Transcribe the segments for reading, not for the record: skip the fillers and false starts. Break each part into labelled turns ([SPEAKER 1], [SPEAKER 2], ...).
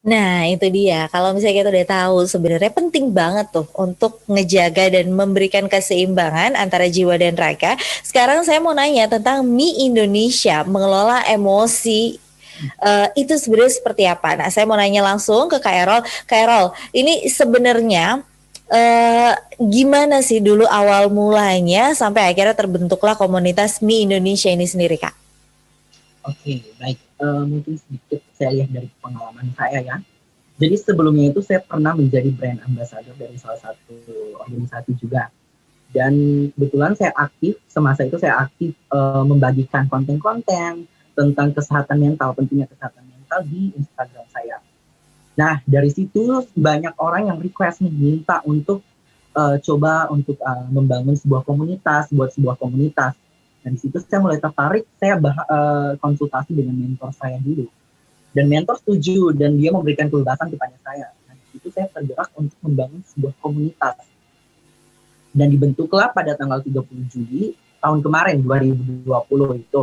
[SPEAKER 1] Nah, itu dia. Kalau misalnya kita udah tahu sebenarnya penting banget tuh untuk ngejaga dan memberikan keseimbangan antara jiwa dan raga. Sekarang saya mau nanya tentang mie Indonesia mengelola emosi itu sebenarnya seperti apa? Nah, saya mau nanya langsung ke Kak Erol. Kak Erol, ini sebenarnya gimana sih dulu awal mulanya sampai akhirnya terbentuklah komunitas mie Indonesia ini sendiri, Kak?
[SPEAKER 2] Oke, baik. Mungkin sedikit saya lihat dari pengalaman saya ya. Jadi sebelumnya itu saya pernah menjadi brand ambassador dari salah satu organisasi juga. Dan kebetulan saya aktif, semasa itu saya aktif membagikan konten-konten tentang kesehatan mental, pentingnya kesehatan mental di Instagram saya. Nah, dari situ banyak orang yang request nih, minta untuk coba untuk membangun sebuah komunitas, buat sebuah komunitas. Dan di situ saya mulai tertarik, saya konsultasi dengan mentor saya dulu. Dan mentor setuju dan dia memberikan kebebasan kepada saya. Nah, di situ saya tergerak untuk membangun sebuah komunitas. Dan dibentuklah pada tanggal 30 Juli tahun kemarin 2020 itu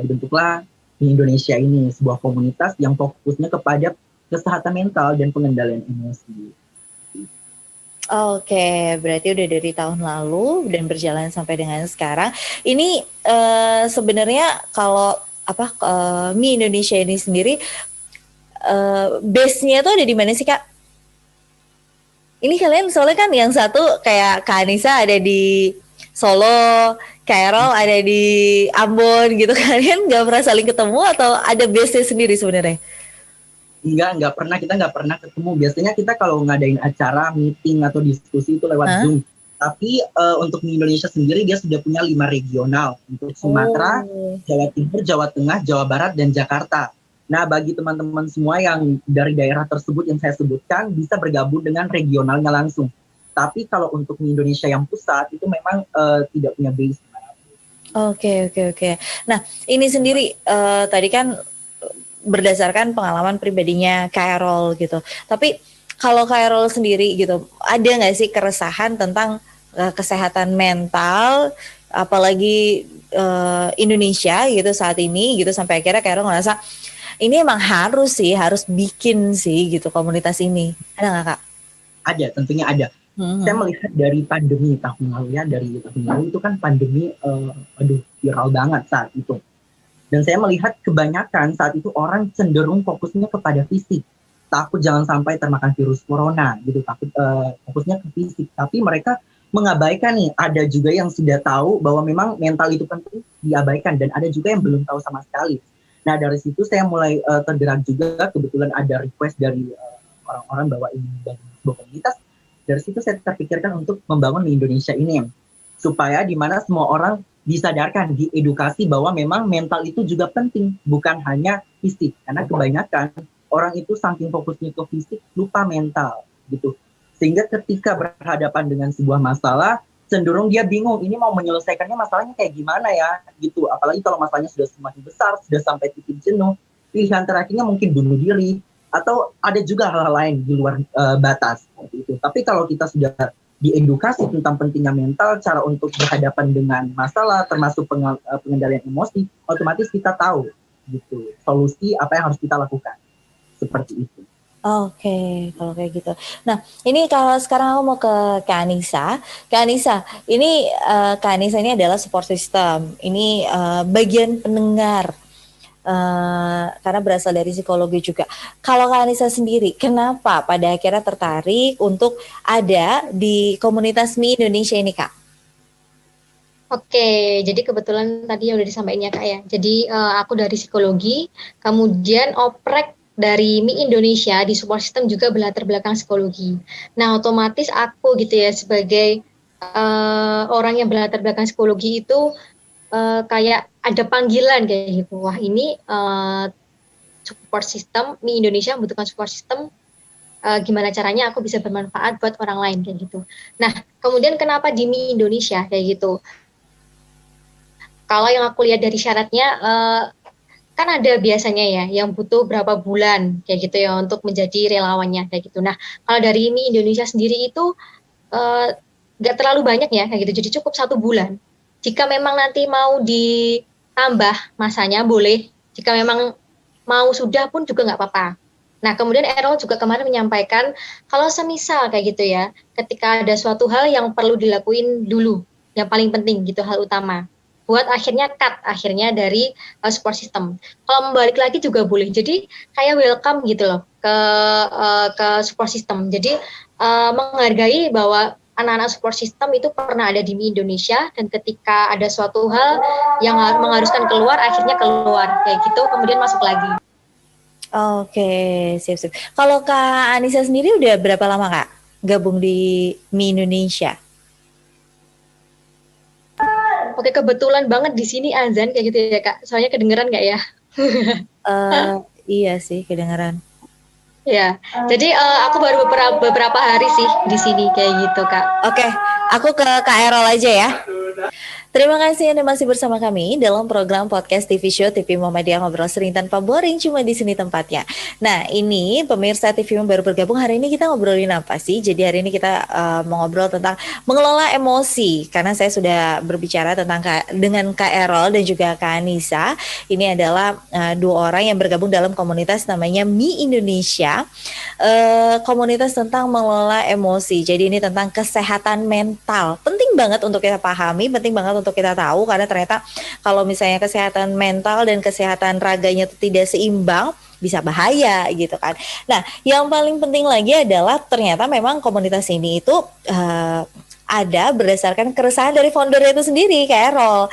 [SPEAKER 2] dibentuklah di Indonesia ini sebuah komunitas yang fokusnya kepada kesehatan mental dan pengendalian emosi.
[SPEAKER 1] Oke, berarti udah dari tahun lalu dan berjalan sampai dengan sekarang. Ini sebenarnya kalau apa mie Indonesia ini sendiri base-nya tuh ada di mana sih, Kak? Ini kalian soalnya kan yang satu kayak Kak Anissa ada di Solo, Kak Erol ada di Ambon gitu. Kalian nggak pernah saling ketemu atau ada base-nya sendiri sebenarnya?
[SPEAKER 2] Enggak pernah, kita nggak pernah ketemu. Biasanya kita kalau ngadain acara, meeting atau diskusi itu lewat
[SPEAKER 1] Hah?
[SPEAKER 2] Zoom. Tapi untuk di Indonesia sendiri dia sudah punya 5 regional untuk Sumatera,
[SPEAKER 1] Oh.
[SPEAKER 2] Jawa Timur, Jawa Tengah, Jawa Barat, dan Jakarta. Nah, bagi teman-teman semua yang dari daerah tersebut yang saya sebutkan bisa bergabung dengan regionalnya langsung. Tapi kalau untuk di Indonesia yang pusat itu memang tidak punya base.
[SPEAKER 1] Oke, oke, oke. Nah, ini sendiri tadi kan berdasarkan pengalaman pribadinya Carol gitu. Tapi kalau Carol sendiri gitu, ada nggak sih keresahan tentang kesehatan mental, apalagi Indonesia gitu saat ini gitu sampai akhirnya Carol ngerasa ini emang harus sih, harus bikin sih gitu komunitas ini. Ada nggak, Kak?
[SPEAKER 2] Ada, tentunya ada. Saya
[SPEAKER 1] Hmm.
[SPEAKER 2] melihat dari pandemi tahun lalu ya, dari tahun lalu itu kan pandemi, viral banget saat itu. Dan saya melihat kebanyakan saat itu orang cenderung fokusnya kepada fisik. Takut jangan sampai termakan virus corona gitu, takut fokusnya ke fisik. Tapi mereka mengabaikan nih, ada juga yang sudah tahu bahwa memang mental itu penting diabaikan dan ada juga yang belum tahu sama sekali. Nah dari situ saya mulai tergerak juga, kebetulan ada request dari orang-orang bahwa ingin membangun sebuah komunitas. Dari situ saya terpikirkan untuk membangun di Indonesia ini supaya di mana semua orang disadarkan, diedukasi bahwa memang mental itu juga penting, bukan hanya fisik. Karena kebanyakan orang itu saking fokusnya ke fisik, lupa mental gitu. Sehingga ketika berhadapan dengan sebuah masalah, cenderung dia bingung, ini mau menyelesaikannya masalahnya kayak gimana ya gitu. Apalagi kalau masalahnya sudah semakin besar, sudah sampai titik jenuh, pilihan terakhirnya mungkin bunuh diri, atau ada juga hal-hal lain di luar batas. Gitu. Tapi kalau kita sudah diedukasi tentang pentingnya mental, cara untuk berhadapan dengan masalah, termasuk pengendalian emosi, otomatis kita tahu gitu solusi apa yang harus kita lakukan. Seperti itu.
[SPEAKER 1] Oke, kalau kayak gitu. Nah, ini kalau sekarang aku mau ke Kak Anissa. Kak Anissa, ini Kak Anissa ini adalah support system. Ini bagian pendengar. Karena berasal dari psikologi juga. Kalau Kak Anissa sendiri, kenapa pada akhirnya tertarik untuk ada di komunitas Mi Indonesia ini, Kak?
[SPEAKER 3] Oke, jadi kebetulan tadi yang udah disampaikan ya Kak ya. Jadi aku dari psikologi, kemudian oprek dari Mi Indonesia di support system juga berlatar belakang psikologi. Nah, otomatis aku gitu ya sebagai orang yang berlatar belakang psikologi itu kayak ada panggilan kayak gitu. Wah, ini support system Mi Indonesia membutuhkan support system, gimana caranya aku bisa bermanfaat buat orang lain kayak gitu. Nah, kemudian kenapa di Mi Indonesia kayak gitu? Kalau yang aku lihat dari syaratnya, kan ada biasanya ya yang butuh berapa bulan kayak gitu ya untuk menjadi relawannya kayak gitu. Nah, kalau dari ini Indonesia sendiri itu nggak terlalu banyak ya kayak gitu, jadi cukup 1 bulan. Jika memang nanti mau ditambah masanya boleh, jika memang mau sudah pun juga nggak apa-apa. Nah, kemudian Errol juga kemarin menyampaikan kalau semisal kayak gitu ya, ketika ada suatu hal yang perlu dilakuin dulu, yang paling penting gitu, hal utama. Buat akhirnya cut akhirnya dari support system. Kalau membalik lagi juga boleh. Jadi kayak welcome gitu loh ke support system. Jadi menghargai bahwa anak-anak support system itu pernah ada di Indonesia dan ketika ada suatu hal yang mengharuskan keluar, akhirnya keluar kayak gitu, kemudian masuk lagi.
[SPEAKER 1] Oke, sip. Kalau Kak Anissa sendiri udah berapa lama Kak gabung di Mi Indonesia?
[SPEAKER 3] Oke, kebetulan banget di sini azan kayak gitu ya Kak. Soalnya kedengeran nggak ya?
[SPEAKER 1] Iya sih, kedengeran.
[SPEAKER 3] Ya, jadi aku baru beberapa hari sih di sini kayak gitu Kak.
[SPEAKER 1] Oke, aku ke Kak Erol aja ya. Terima kasih Anda masih bersama kami dalam program podcast TV Show TV Muhammadiyah Ngobrol Sering Tanpa Boring, cuma di sini tempatnya. Nah, ini pemirsa TV yang baru bergabung, hari ini kita ngobrolin apa sih? Jadi hari ini kita mau ngobrol tentang mengelola emosi, karena saya sudah berbicara tentang dengan Kak Erol dan juga Kak Anissa. Ini adalah dua orang yang bergabung dalam komunitas namanya Mi Indonesia, komunitas tentang mengelola emosi. Jadi ini tentang kesehatan mental. Penting banget untuk kita pahami, penting banget untuk kita tahu, karena ternyata kalau misalnya kesehatan mental dan kesehatan raganya itu tidak seimbang, bisa bahaya gitu kan. Nah, yang paling penting lagi adalah ternyata memang komunitas ini itu ada berdasarkan keresahan dari foundernya itu sendiri, Kak Erol.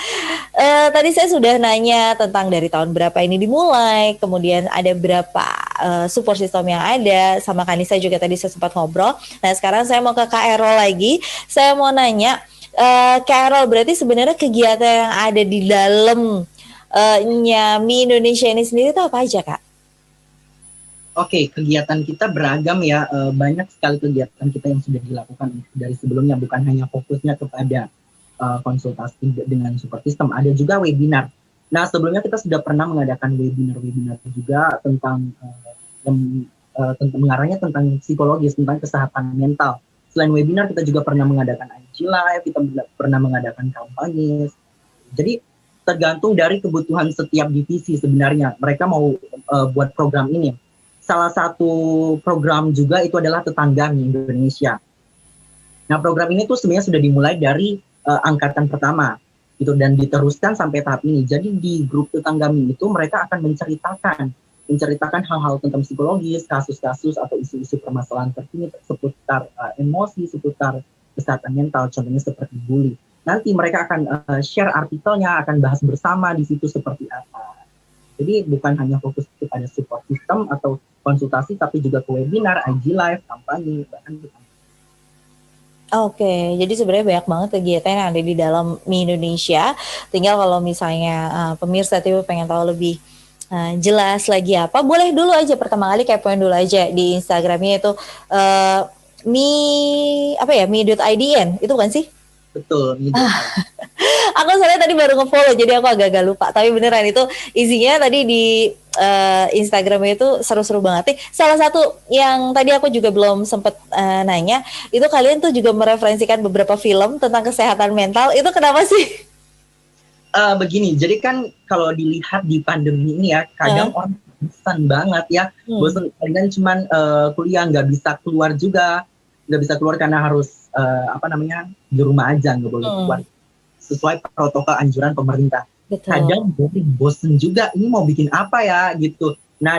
[SPEAKER 1] Tadi saya sudah nanya tentang dari tahun berapa ini dimulai, kemudian ada berapa support system yang ada, sama Kanisa juga tadi saya sempat ngobrol. Nah, sekarang saya mau ke Kak Erol lagi. Saya mau nanya, Kak Erol, berarti sebenarnya kegiatan yang ada di dalam Mi Indonesia ini sendiri itu apa aja, Kak?
[SPEAKER 2] Oke, kegiatan kita beragam ya. Banyak sekali kegiatan kita yang sudah dilakukan dari sebelumnya, bukan hanya fokusnya kepada konsultasi dengan support system, ada juga webinar. Nah, sebelumnya kita sudah pernah mengadakan webinar juga tentang mengarahnya tentang psikologis, tentang kesehatan mental. Selain webinar, kita juga pernah mengadakan IG Live, kita pernah mengadakan kampanye. Jadi tergantung dari kebutuhan setiap divisi sebenarnya. Mereka mau buat program ini. Salah satu program juga itu adalah Tetangga Mi Indonesia. Nah, program ini tuh sebenarnya sudah dimulai dari angkatan pertama gitu, dan diteruskan sampai tahap ini. Jadi di grup Tetangga Mi itu mereka akan menceritakan hal-hal tentang psikologis, kasus-kasus atau isu-isu permasalahan terkini seputar emosi, seputar kesehatan mental, contohnya seperti bully. Nanti mereka akan share artikelnya, akan bahas bersama di situ seperti apa. Jadi bukan hanya fokus kepada support system atau konsultasi, tapi juga ke webinar, IG Live, kampanye, bahkan
[SPEAKER 1] Oke, jadi sebenarnya banyak banget kegiatan yang ada di dalam Mi Indonesia. Tinggal kalau misalnya pemirsa TV pengen tahu lebih jelas lagi apa, boleh dulu aja pertama kali kepoin dulu aja di Instagramnya itu mi apa ya, mi.idn itu bukan sih?
[SPEAKER 2] betul.
[SPEAKER 1] Aku soalnya tadi baru nge-follow, jadi aku agak-agak lupa. Tapi beneran itu isinya tadi di Instagramnya itu seru-seru banget nih. Salah satu yang tadi aku juga belum sempet nanya, itu kalian tuh juga mereferensikan beberapa film tentang kesehatan mental. Itu kenapa sih?
[SPEAKER 2] Begini, jadi kan kalau dilihat di pandemi ini ya, kadang orang bosan banget ya. Bosan, kadang cuman kuliah, nggak bisa keluar juga. Nggak bisa keluar karena harus di rumah aja, nggak boleh keluar sesuai protokol anjuran pemerintah.
[SPEAKER 1] Betul.
[SPEAKER 2] Kadang bosen juga, ini mau bikin apa ya gitu. Nah,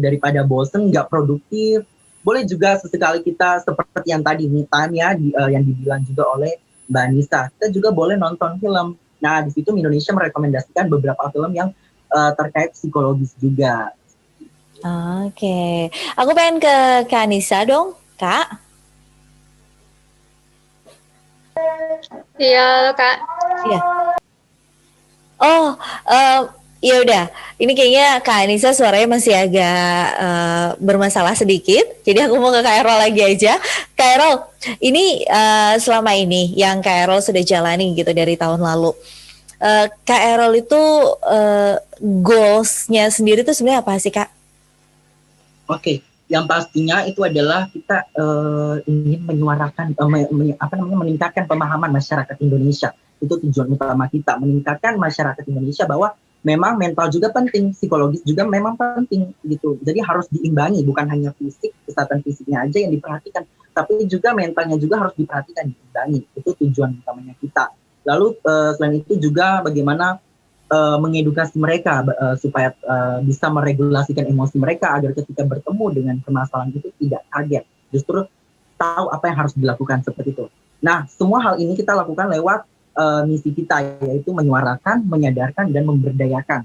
[SPEAKER 2] daripada bosen nggak produktif, boleh juga sesekali kita seperti yang tadi me time ya, yang dibilang juga oleh Mbak Anissa, kita juga boleh nonton film. Nah, di situ Indonesia merekomendasikan beberapa film yang terkait psikologis juga.
[SPEAKER 1] Oke. Aku pengen ke Kak Anissa dong, Kak.
[SPEAKER 3] Iya, Kak.
[SPEAKER 1] Iya. Oh, ya udah. Ini kayaknya Kak Anissa suaranya masih agak bermasalah sedikit. Jadi aku mau ke Kak Erol lagi aja. Kak Erol, ini selama ini yang Kak Erol sudah jalani gitu dari tahun lalu. Kak Erol itu goals-nya sendiri itu sebenarnya apa sih, Kak?
[SPEAKER 2] Oke, yang pastinya itu adalah kita ingin menyuarakan, meningkatkan pemahaman masyarakat Indonesia. Itu tujuan utama kita, meningkatkan masyarakat Indonesia bahwa memang mental juga penting, psikologis juga memang penting gitu. Jadi harus diimbangi, bukan hanya fisik, kesehatan fisiknya aja yang diperhatikan, tapi juga mentalnya juga harus diperhatikan, diimbangi. Itu tujuan utamanya kita. Lalu selain itu juga bagaimana mengedukasi mereka supaya bisa meregulasikan emosi mereka agar ketika bertemu dengan permasalahan itu tidak kaget, justru tahu apa yang harus dilakukan seperti itu. Nah, semua hal ini kita lakukan lewat misi kita, yaitu menyuarakan, menyadarkan, dan memberdayakan.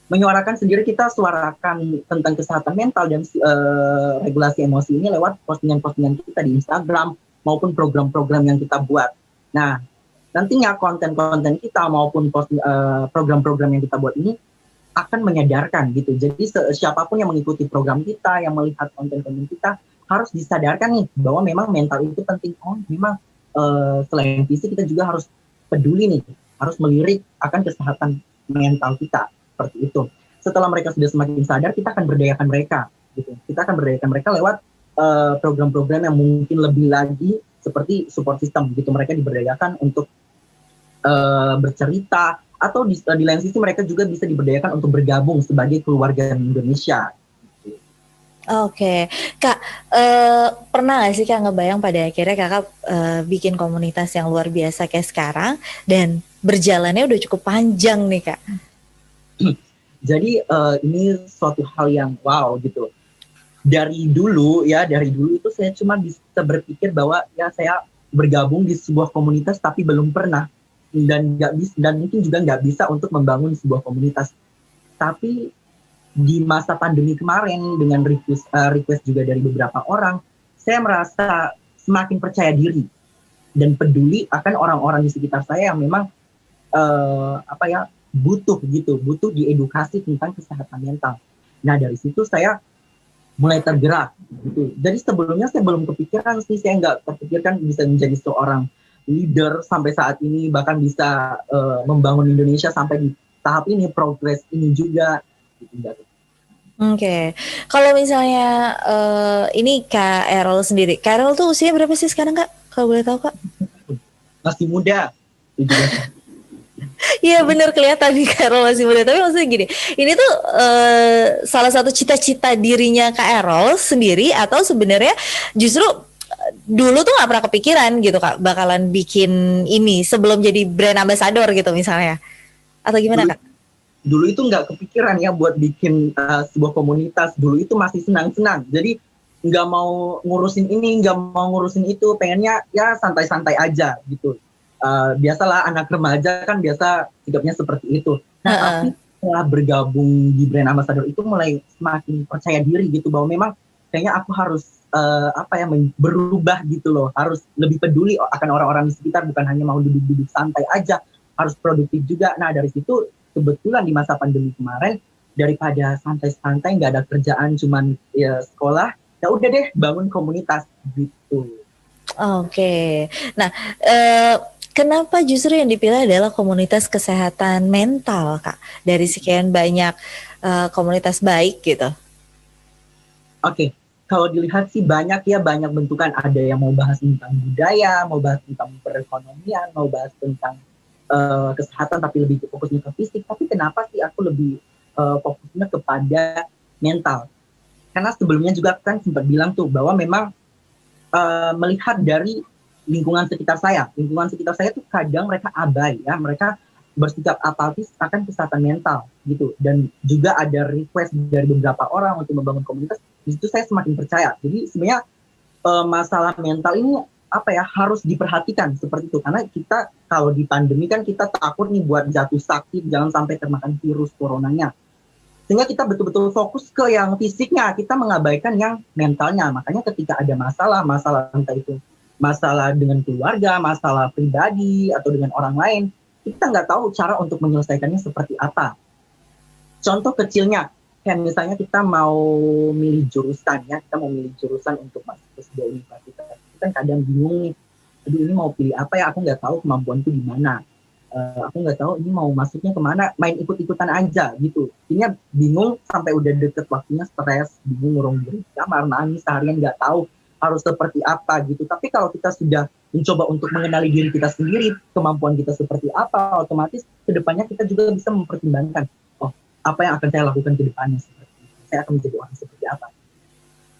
[SPEAKER 2] Menyuarakan sendiri, kita suarakan tentang kesehatan mental dan regulasi emosi ini lewat postingan-postingan kita di Instagram maupun program-program yang kita buat. Nah, nantinya konten-konten kita maupun program-program yang kita buat ini akan menyadarkan gitu. Jadi siapapun yang mengikuti program kita, yang melihat konten-konten kita, harus disadarkan nih bahwa memang mental itu penting. Oh, memang selain fisik kita juga harus peduli nih, harus melirik akan kesehatan mental kita, seperti itu. Setelah mereka sudah semakin sadar, kita akan berdayakan mereka gitu. Kita akan berdayakan mereka lewat program-program yang mungkin lebih lagi seperti support system gitu. Mereka diberdayakan untuk bercerita, atau di lain sisi mereka juga bisa diberdayakan untuk bergabung sebagai keluarga Indonesia.
[SPEAKER 1] Oke, Kak, pernah nggak sih Kak ngebayang pada akhirnya Kakak bikin komunitas yang luar biasa kayak sekarang dan berjalannya udah cukup panjang nih Kak?
[SPEAKER 2] Jadi ini suatu hal yang wow gitu. Dari dulu itu saya cuma bisa berpikir bahwa ya saya bergabung di sebuah komunitas, tapi belum pernah dan mungkin juga nggak bisa untuk membangun sebuah komunitas. Tapi di masa pandemi kemarin dengan request juga dari beberapa orang, saya merasa semakin percaya diri dan peduli akan orang-orang di sekitar saya yang memang butuh diedukasi tentang kesehatan mental. Nah, dari situ saya mulai tergerak gitu. Jadi sebelumnya saya belum kepikiran sih, saya nggak terpikirkan bisa menjadi seorang leader sampai saat ini, bahkan bisa membangun Indonesia sampai di tahap ini, progres ini juga gitu.
[SPEAKER 1] Oke, kalau misalnya ini Kak Errol sendiri, Kak Errol tuh usia berapa sih sekarang Kak? Kalau boleh tahu Kak?
[SPEAKER 2] Masih muda.
[SPEAKER 1] Iya benar, kelihatan nih Kak Errol masih muda. Tapi maksudnya gini, ini tuh salah satu cita-cita dirinya Kak Errol sendiri, atau sebenarnya justru dulu tuh nggak pernah kepikiran gitu Kak bakalan bikin ini sebelum jadi brand ambassador gitu misalnya, atau gimana Kak?
[SPEAKER 2] Dulu itu nggak kepikiran ya buat bikin sebuah komunitas. Dulu itu masih senang-senang, jadi nggak mau ngurusin ini, nggak mau ngurusin itu, pengennya ya santai-santai aja gitu. Biasalah anak remaja kan biasa sikapnya seperti itu. Nah, tapi setelah bergabung di brand ambassador itu mulai semakin percaya diri gitu, bahwa memang kayaknya aku harus berubah gitu loh, harus lebih peduli akan orang-orang di sekitar, bukan hanya mau duduk-duduk santai aja, harus produktif juga. Nah, dari situ kebetulan di masa pandemi kemarin, daripada santai-santai nggak ada kerjaan, cuman ya sekolah, ya udah deh bangun komunitas gitu.
[SPEAKER 1] Oke. Nah, kenapa justru yang dipilih adalah komunitas kesehatan mental Kak, dari sekian banyak komunitas baik gitu?
[SPEAKER 2] Oke, kalau dilihat sih banyak bentukan. Ada yang mau bahas tentang budaya, mau bahas tentang perekonomian, mau bahas tentang kesehatan tapi lebih fokusnya ke fisik. Tapi kenapa sih aku lebih fokusnya kepada mental? Karena sebelumnya juga kan sempat bilang tuh bahwa memang melihat dari lingkungan sekitar saya tuh kadang mereka abai ya, mereka bersikap apatis akan kesehatan mental gitu. Dan juga ada request dari beberapa orang untuk membangun komunitas. Di situ saya semakin percaya. Jadi sebenarnya masalah mental ini harus diperhatikan seperti itu, karena kita kalau di pandemi kan kita takut nih buat jatuh sakit, jangan sampai termakan virus coronanya, sehingga kita betul-betul fokus ke yang fisiknya, kita mengabaikan yang mentalnya. Makanya ketika ada masalah entah itu masalah dengan keluarga, masalah pribadi atau dengan orang lain, kita nggak tahu cara untuk menyelesaikannya seperti apa. Contoh kecilnya, kayak misalnya kita mau milih jurusan untuk masuk ke sebuah universitas. Kan kadang bingung nih, aduh ini mau pilih apa ya, aku nggak tahu kemampuanku di mana, aku nggak tahu ini mau masuknya kemana, main ikut-ikutan aja gitu. Ini bingung sampai udah deket waktunya, stres, bingung, ngurung diri di kamar, nangis seharian, nggak tahu harus seperti apa gitu. Tapi kalau kita sudah mencoba untuk mengenali diri kita sendiri, kemampuan kita seperti apa, otomatis kedepannya kita juga bisa mempertimbangkan, oh apa yang akan saya lakukan ke depannya, seperti itu. Saya akan menjadi orang seperti apa.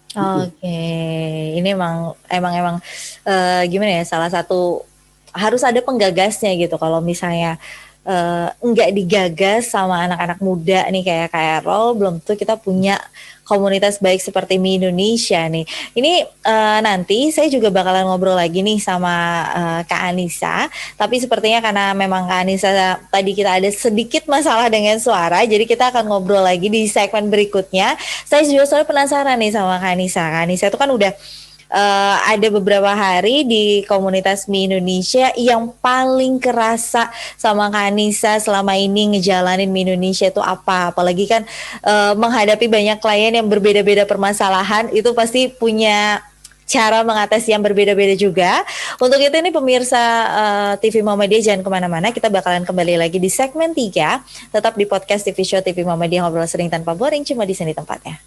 [SPEAKER 1] Oke, ini emang gimana ya, salah satu harus ada penggagasnya gitu. Kalau misalnya nggak digagas sama anak-anak muda nih kayak Carol, belum tuh kita punya komunitas baik seperti Mi Indonesia nih. Ini nanti saya juga bakalan ngobrol lagi nih sama Kak Anissa. Tapi sepertinya karena memang Kak Anissa tadi kita ada sedikit masalah dengan suara, jadi kita akan ngobrol lagi di segmen berikutnya. Saya juga soalnya penasaran nih sama Kak Anissa. Kak Anissa itu kan udah ada beberapa hari di komunitas Mi Indonesia. Yang paling kerasa sama Kak Anissa selama ini ngejalanin Mi Indonesia itu apa? Apalagi kan menghadapi banyak klien yang berbeda-beda permasalahan, itu pasti punya cara mengatasi yang berbeda-beda juga. Untuk itu ini pemirsa TV Muhammadiyah jangan kemana-mana, kita bakalan kembali lagi di segmen 3, tetap di podcast TV Show TV Muhammadiyah, ngobrol sering tanpa boring, cuma di sini tempatnya.